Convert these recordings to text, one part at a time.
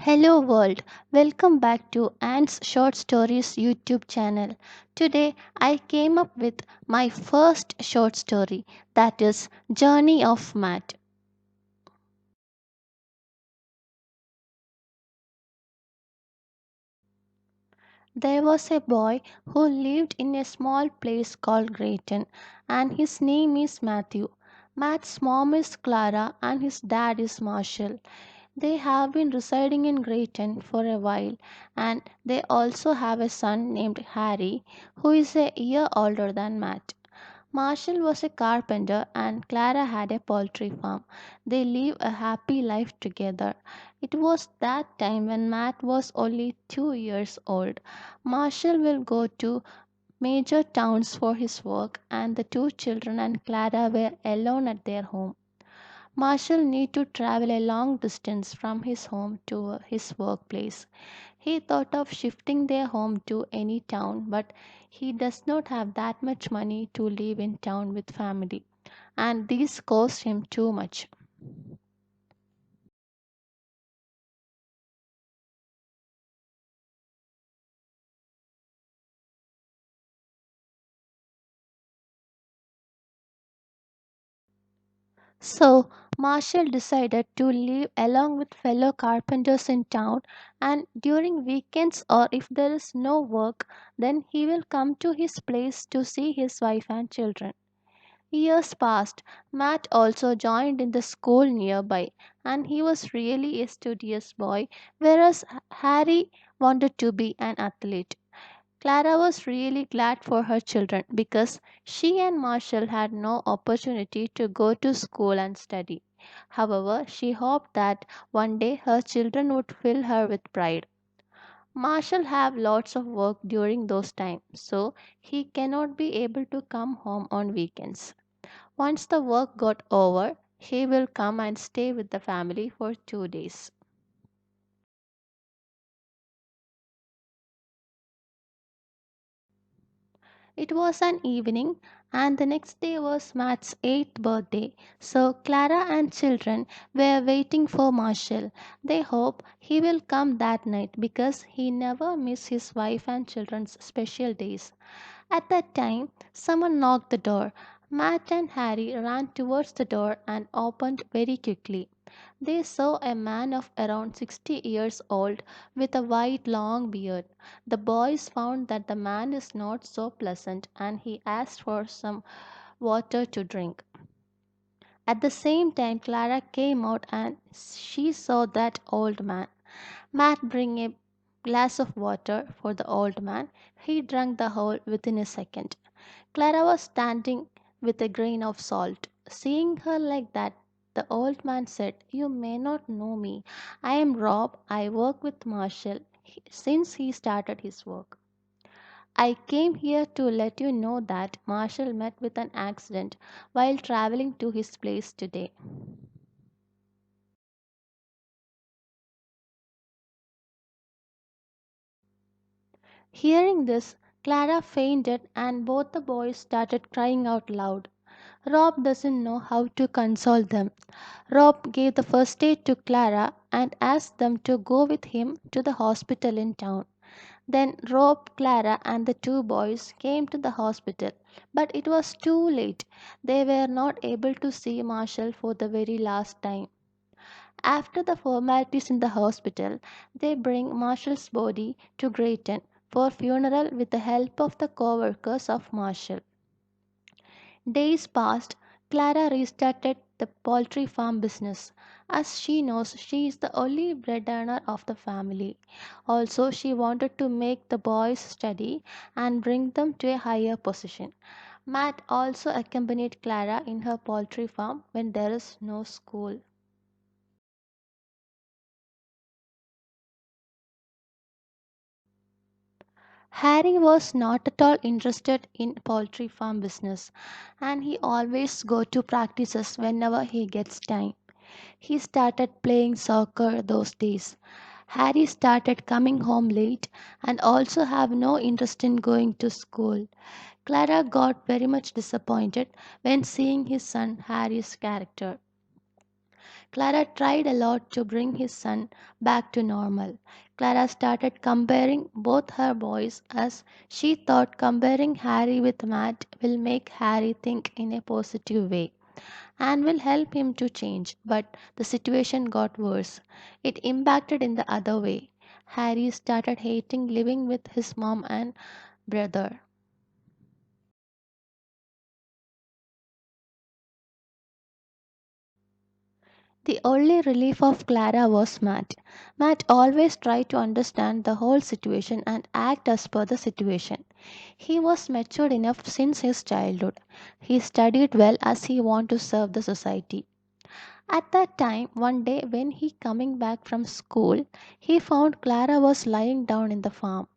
Hello world, welcome back to Ant's Short Stories YouTube channel. Today I came up with my first short story, that is Journey of Matt. There was a boy who lived in a small place called Grayton, and his name is Matthew. Matt's mom is Clara and his dad is Marshall. They have been residing in Grayton for a while, and they also have a son named Harry, who is a year older than Matt. Marshall was a carpenter and Clara had a poultry farm. They live a happy life together. It was that time when Matt was only 2 years old. Marshall will go to major towns for his work, and the two children and Clara were alone at their home. Marshall need to travel a long distance from his home to his workplace. He thought of shifting their home to any town, but he does not have that much money to live in town with family, and this cost him too much. So Marshall decided to live along with fellow carpenters in town, and during weekends or if there is no work, then he will come to his place to see his wife and children. Years passed. Matt also joined in the school nearby, and he was really a studious boy, whereas Harry wanted to be an athlete. Clara was really glad for her children because she and Marshall had no opportunity to go to school and study. However, she hoped that one day her children would fill her with pride. Marshall have lots of work during those times, so he cannot be able to come home on weekends. Once the work got over, he will come and stay with the family for 2 days. It was an evening, and the next day was Matt's 8th birthday, so Clara and children were waiting for Marshall. They hope he will come that night because he never misses his wife and children's special days. At that time, someone knocked the door. Matt and Harry ran towards the door and opened very quickly. They saw a man of around 60 years old with a white long beard. The boys found that the man is not so pleasant and he asked for some water to drink. At the same time, Clara came out and she saw that old man. Matt bring a glass of water for the old man. He drank the whole within a second. Clara was standing with a grain of salt. Seeing her like that, the old man said, "You may not know me. I am Rob. I work with Marshall since he started his work. I came here to let you know that Marshall met with an accident while traveling to his place today." Hearing this, Clara fainted and both the boys started crying out loud. Rob doesn't know how to console them. Rob gave the first aid to Clara and asked them to go with him to the hospital in town. Then Rob, Clara, and the two boys came to the hospital, but it was too late. They were not able to see Marshall for the very last time. After the formalities in the hospital, they bring Marshall's body to Grayton for funeral with the help of the co-workers of Marshall. Days passed. Clara restarted the poultry farm business. As she knows, she is the only breadwinner of the family. Also, she wanted to make the boys study and bring them to a higher position. Matt also accompanied Clara in her poultry farm when there is no school. Harry was not at all interested in poultry farm business, and he always go to practices whenever he gets time. He started playing soccer those days. Harry started coming home late and also have no interest in going to school. Clara got very much disappointed when seeing his son Harry's character. Clara tried a lot to bring his son back to normal. Clara started comparing both her boys as she thought comparing Harry with Matt will make Harry think in a positive way and will help him to change. But the situation got worse. It impacted in the other way. Harry started hating living with his mom and brother. The only relief of Clara was Matt. Matt always tried to understand the whole situation and act as per the situation. He was matured enough since his childhood. He studied well as he wanted to serve the society. At that time, one day when he coming back from school, he found Clara was lying down in the farm.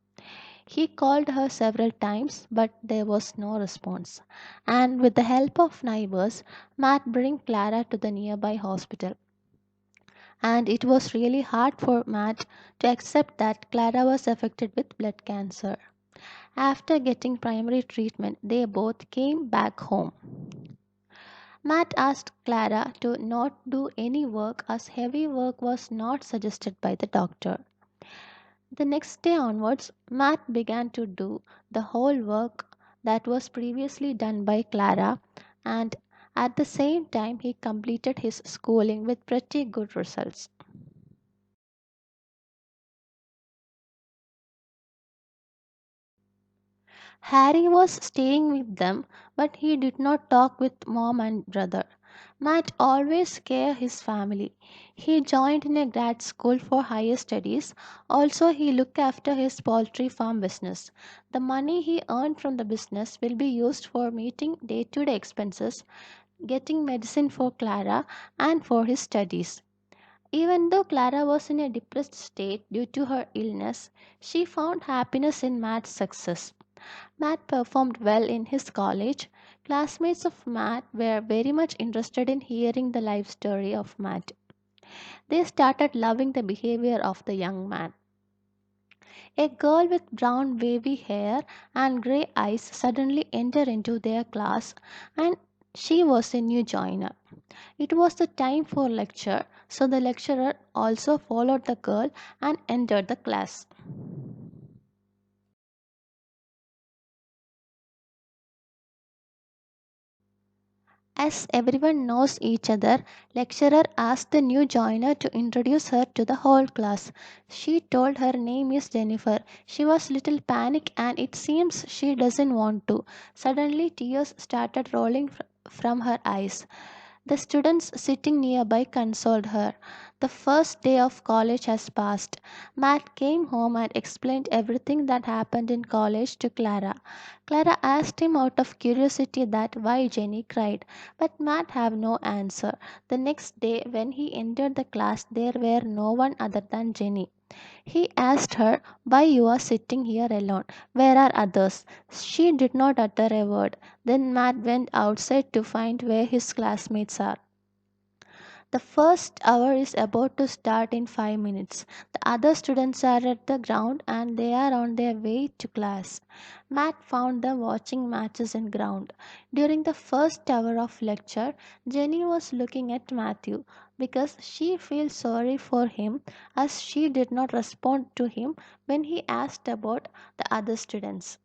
He called her several times, but there was no response. And with the help of neighbors, Matt bring Clara to the nearby hospital. And it was really hard for Matt to accept that Clara was affected with blood cancer. After getting primary treatment, they both came back home. Matt asked Clara to not do any work as heavy work was not suggested by the doctor. The next day onwards, Matt began to do the whole work that was previously done by Clara, and at the same time, he completed his schooling with pretty good results. Harry was staying with them, but he did not talk with mom and brother. Matt always cared his family. He joined in a grad school for higher studies. Also, he looked after his poultry farm business. The money he earned from the business will be used for meeting day-to-day expenses, getting medicine for Clara, and for his studies. Even though Clara was in a depressed state due to her illness, she found happiness in Matt's success. Matt performed well in his college. Classmates of Matt were very much interested in hearing the life story of Matt. They started loving the behavior of the young man. A girl with brown wavy hair and grey eyes suddenly entered into their class, and she was a new joiner. It was the time for lecture, so the lecturer also followed the girl and entered the class. As everyone knows each other, lecturer asked the new joiner to introduce her to the whole class. She told her name is Jennifer. She was little panic and it seems she doesn't want to. Suddenly tears started rolling from her eyes. The students sitting nearby consoled her. The first day of college has passed. Matt came home and explained everything that happened in college to Clara. Clara asked him out of curiosity that why Jenny cried, but Matt had no answer. The next day when he entered the class there were no one other than Jenny. He asked her why you are sitting here alone. Where are others? She did not utter a word. Then Matt went outside to find where his classmates are. The first hour is about to start in 5 minutes. The other students are at the ground and they are on their way to class. Matt found them watching matches in ground. During the first hour of lecture, Jenny was looking at Matthew because she feels sorry for him as she did not respond to him when he asked about the other students.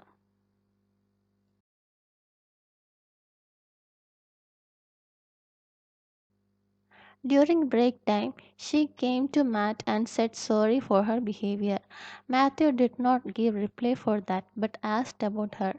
During break time, she came to Matt and said sorry for her behavior. Matthew did not give reply for that but asked about her.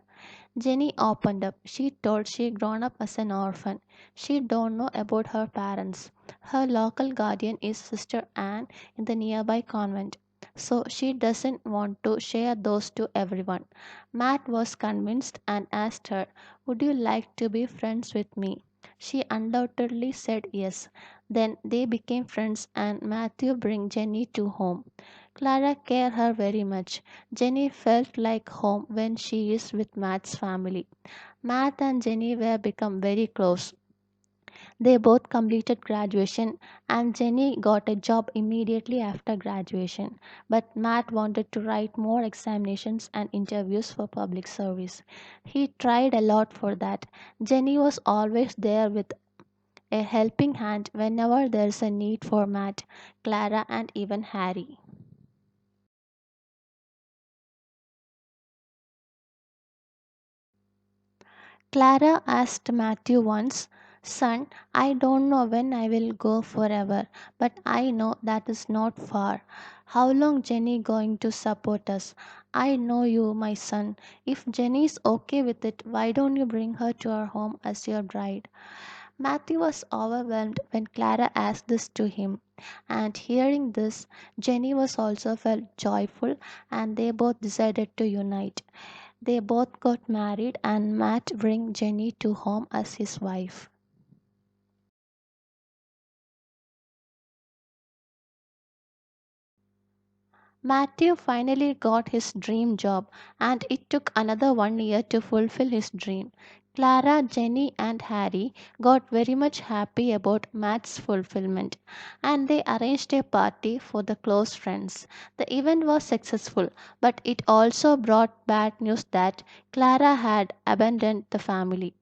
Jenny opened up. She told she grown up as an orphan. She don't know about her parents. Her local guardian is Sister Anne in the nearby convent. So she doesn't want to share those to everyone. Matt was convinced and asked her, would you like to be friends with me? She undoubtedly said yes. Then they became friends and Matthew bring Jenny to home. Clara cared her very much. Jenny felt like home when she is with Matt's family. Matt and Jenny were become very close. They both completed graduation and Jenny got a job immediately after graduation. But Matt wanted to write more examinations and interviews for public service. He tried a lot for that. Jenny was always there with a helping hand whenever there's a need for Matt, Clara, and even Harry. Clara asked Matthew once, "Son, I don't know when I will go forever, but I know that is not far. How long Jenny going to support us? I know you, my son. If Jenny is okay with it, why don't you bring her to our home as your bride?" Matthew was overwhelmed when Clara asked this to him, and hearing this, Jenny was also felt joyful, and they both decided to unite. They both got married, and Matt bring Jenny to home as his wife. Matthew finally got his dream job, and it took another 1 year to fulfill his dream. Clara, Jenny, and Harry got very much happy about Matt's fulfillment, and they arranged a party for the close friends. The event was successful, but it also brought bad news that Clara had abandoned the family.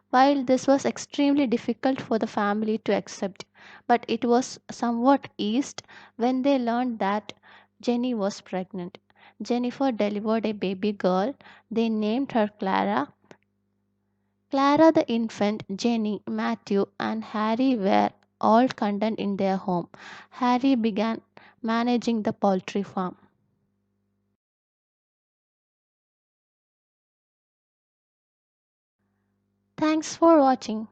While this was extremely difficult for the family to accept, but it was somewhat eased when they learned that Jenny was pregnant. Jennifer delivered a baby girl. They named her Clara. Clara the infant, Jenny, Matthew, and Harry were all content in their home. Harry began managing the poultry farm. Thanks for watching.